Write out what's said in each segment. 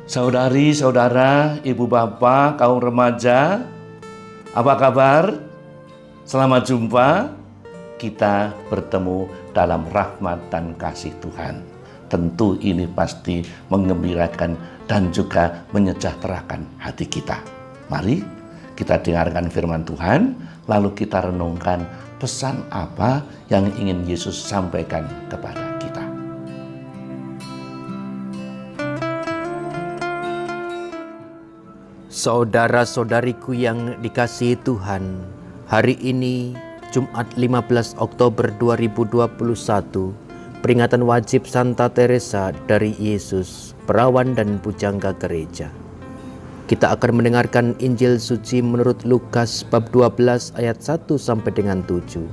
Saudari, saudara, ibu bapak, kaum remaja, apa kabar? Selamat jumpa. Kita bertemu dalam rahmat dan kasih Tuhan. Tentu ini pasti menggembirakan dan juga menyejahterakan hati kita. Mari kita dengarkan firman Tuhan, lalu kita renungkan pesan apa yang ingin Yesus sampaikan kepada kita. Saudara-saudariku yang dikasihi Tuhan, hari ini Jumat 15 Oktober 2021, peringatan wajib Santa Teresa dari Yesus, perawan dan pujangga gereja. Kita akan mendengarkan Injil suci menurut Lukas bab 12 ayat 1 sampai dengan 7.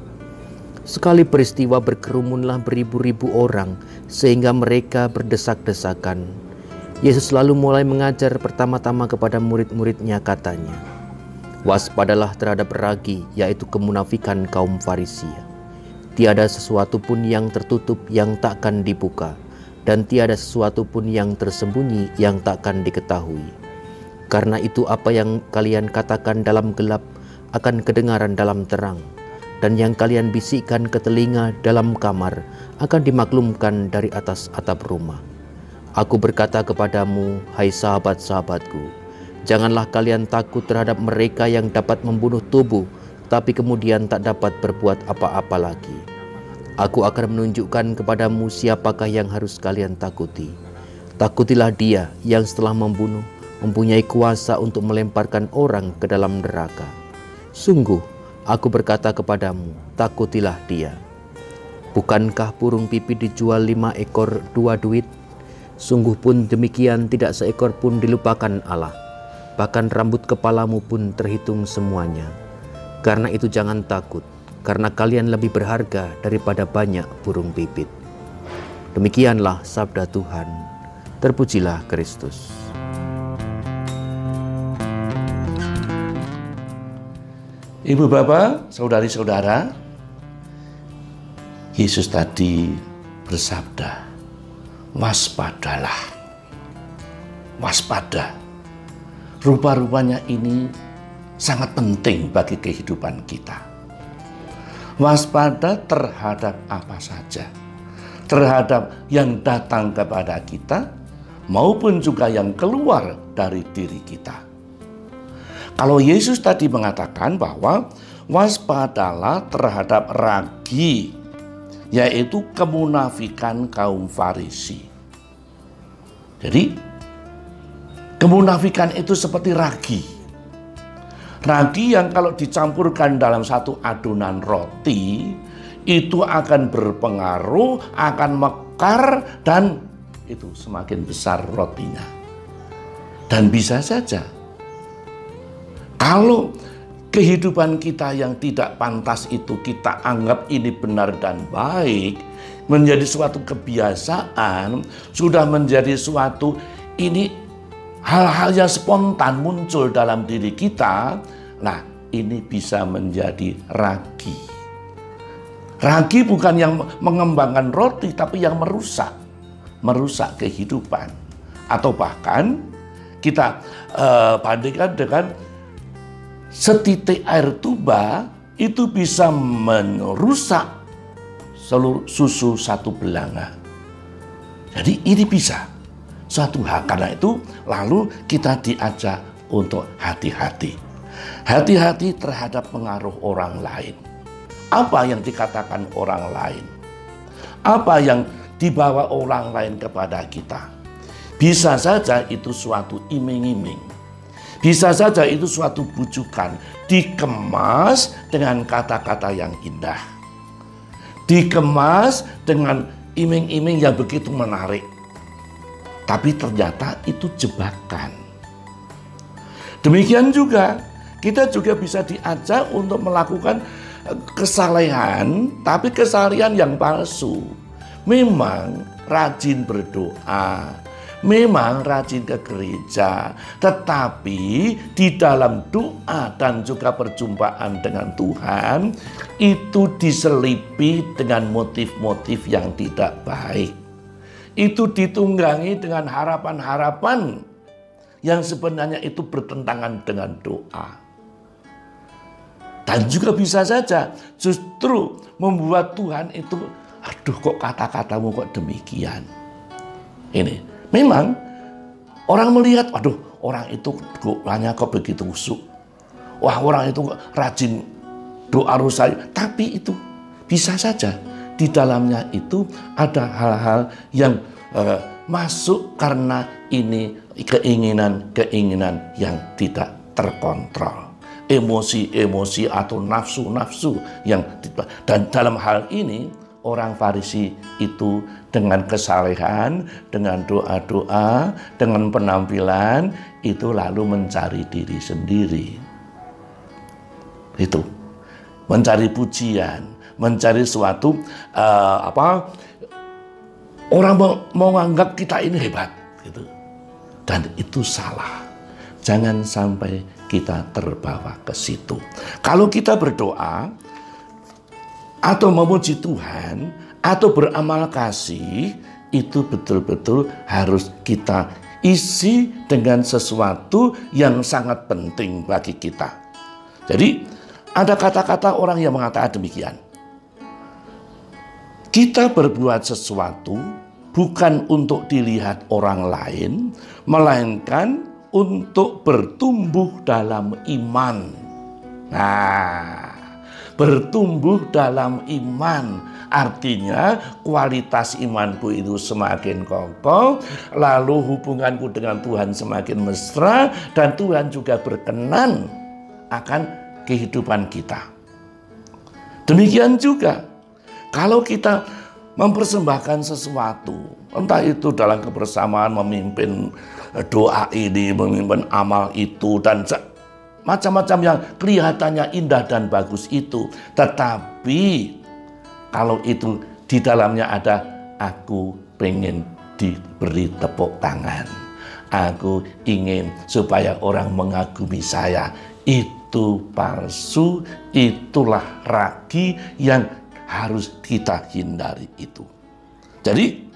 Sekali peristiwa berkerumunlah beribu-ribu orang sehingga mereka berdesak-desakan. Yesus lalu mulai mengajar pertama-tama kepada murid-muridnya, katanya, "Waspadalah terhadap ragi, yaitu kemunafikan kaum Farisia. Tiada sesuatu pun yang tertutup yang takkan dibuka, dan tiada sesuatu pun yang tersembunyi yang takkan diketahui. Karena itu apa yang kalian katakan dalam gelap akan kedengaran dalam terang, dan yang kalian bisikkan ke telinga dalam kamar akan dimaklumkan dari atas atap rumah. Aku berkata kepadamu, hai sahabat-sahabatku, janganlah kalian takut terhadap mereka yang dapat membunuh tubuh, tapi kemudian tak dapat berbuat apa-apa lagi. Aku akan menunjukkan kepadamu siapakah yang harus kalian takuti. Takutilah dia yang setelah membunuh mempunyai kuasa untuk melemparkan orang ke dalam neraka. Sungguh, aku berkata kepadamu, takutilah dia. Bukankah burung pipit dijual 5 ekor 2 duit? Sungguh pun demikian tidak seekor pun dilupakan Allah. Bahkan rambut kepalamu pun terhitung semuanya. Karena itu jangan takut, karena kalian lebih berharga daripada banyak burung pipit." Demikianlah sabda Tuhan. Terpujilah Kristus. Ibu bapak, saudari-saudara, Yesus tadi bersabda, waspadalah, waspada. Rupa-rupanya ini sangat penting bagi kehidupan kita. Waspada terhadap apa saja, terhadap yang datang kepada kita maupun juga yang keluar dari diri kita. Kalau Yesus tadi mengatakan bahwa waspadalah terhadap ragi, yaitu kemunafikan kaum Farisi. Jadi kemunafikan itu seperti ragi. Ragi yang kalau dicampurkan dalam satu adonan roti, itu akan berpengaruh, akan mekar, dan itu semakin besar rotinya. Dan bisa saja, kalau kehidupan kita yang tidak pantas itu kita anggap ini benar dan baik, menjadi suatu kebiasaan, sudah menjadi suatu ini hal-hal yang spontan muncul dalam diri kita. Nah, ini bisa menjadi ragi. Ragi bukan yang mengembangkan roti, tapi yang merusak kehidupan. Atau bahkan kita bandingkan dengan setitik air tuba itu bisa merusak seluruh susu satu belanga. Jadi ini bisa suatu hal. Karena itu lalu kita diajak untuk hati-hati. Hati-hati terhadap pengaruh orang lain. Apa yang dikatakan orang lain? Apa yang dibawa orang lain kepada kita? Bisa saja itu suatu iming-iming. Bisa saja itu suatu bujukan, dikemas dengan kata-kata yang indah, dikemas dengan iming-iming yang begitu menarik, tapi ternyata itu jebakan. Demikian juga kita juga bisa diajak untuk melakukan kesalehan, tapi kesalehan yang palsu. Memang rajin berdoa, memang rajin ke gereja, tetapi di dalam doa dan juga perjumpaan dengan Tuhan itu diselipi dengan motif-motif yang tidak baik. Itu ditunggangi dengan harapan-harapan yang sebenarnya itu bertentangan dengan doa. Dan juga bisa saja justru membuat Tuhan itu, aduh kok kata-katamu kok demikian. Ini memang orang melihat, aduh orang itu doanya kok begitu usuk. Wah orang itu rajin doa rosari. Tapi itu bisa saja di dalamnya itu ada hal-hal yang masuk karena ini keinginan-keinginan yang tidak terkontrol. Emosi-emosi atau nafsu-nafsu yang dan dalam hal ini orang Farisi itu dengan kesalehan, dengan doa-doa, dengan penampilan itu lalu mencari diri sendiri. Itu mencari pujian, mencari suatu orang mau menganggap kita ini hebat gitu. Dan itu salah. Jangan sampai kita terbawa ke situ. Kalau kita berdoa atau memuji Tuhan atau beramal kasih, itu betul-betul harus kita isi dengan sesuatu yang sangat penting bagi kita. Jadi ada kata-kata orang yang mengatakan demikian. Kita berbuat sesuatu bukan untuk dilihat orang lain, melainkan untuk bertumbuh dalam iman. Nah, bertumbuh dalam iman artinya kualitas imanku itu semakin kokoh, lalu hubunganku dengan Tuhan semakin mesra, dan Tuhan juga berkenan akan kehidupan kita. Demikian juga kalau kita mempersembahkan sesuatu, entah itu dalam kebersamaan memimpin doa ini, memimpin amal itu, dan macam-macam yang kelihatannya indah dan bagus itu. Tetapi kalau itu di dalamnya ada aku pengen diberi tepuk tangan, aku ingin supaya orang mengagumi saya, itu palsu, itulah ragi yang harus kita hindari itu. Jadi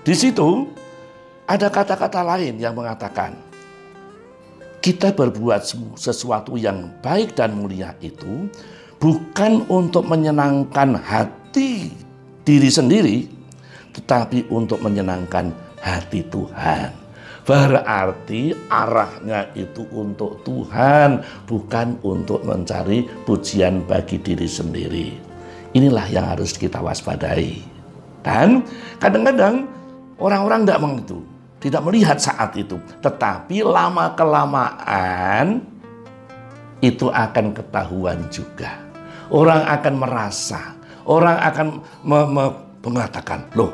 di situ ada kata-kata lain yang mengatakan kita berbuat sesuatu yang baik dan mulia itu bukan untuk menyenangkan hati diri sendiri, tetapi untuk menyenangkan hati Tuhan. Berarti arahnya itu untuk Tuhan, bukan untuk mencari pujian bagi diri sendiri. Inilah yang harus kita waspadai. Dan kadang-kadang orang-orang tidak melihat saat itu. Tetapi lama-kelamaan itu akan ketahuan juga. Orang akan merasa, orang akan mengatakan, loh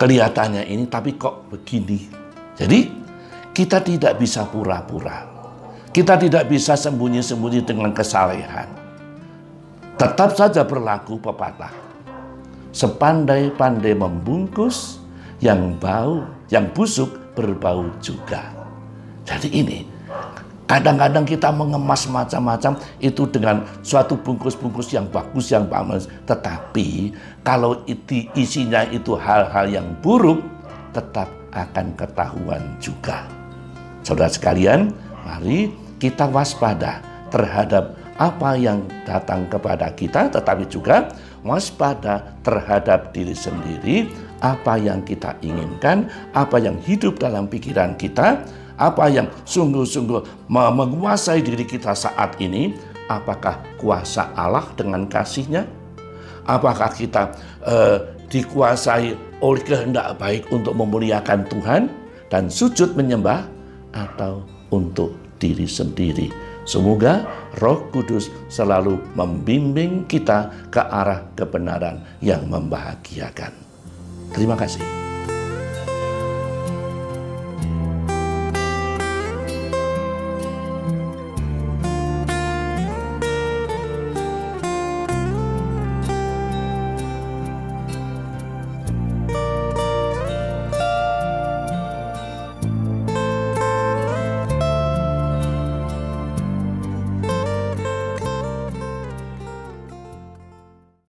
kelihatannya ini tapi kok begini. Jadi kita tidak bisa pura-pura. Kita tidak bisa sembunyi-sembunyi dengan kesalehan. Tetap saja berlaku pepatah. Sepandai-pandai membungkus, yang busuk berbau juga. Jadi ini, kadang-kadang kita mengemas macam-macam itu dengan suatu bungkus-bungkus yang bagus, yang bagus. Tetapi kalau isinya itu hal-hal yang buruk, tetap akan ketahuan juga. Saudara sekalian, mari kita waspada terhadap apa yang datang kepada kita, tetapi juga waspada terhadap diri sendiri, apa yang kita inginkan, apa yang hidup dalam pikiran kita, apa yang sungguh-sungguh menguasai diri kita saat ini. Apakah kuasa Allah dengan kasih-Nya? Apakah kita dikuasai oleh kehendak baik untuk memuliakan Tuhan dan sujud menyembah, atau untuk diri sendiri? Semoga Roh Kudus selalu membimbing kita ke arah kebenaran yang membahagiakan. Terima kasih.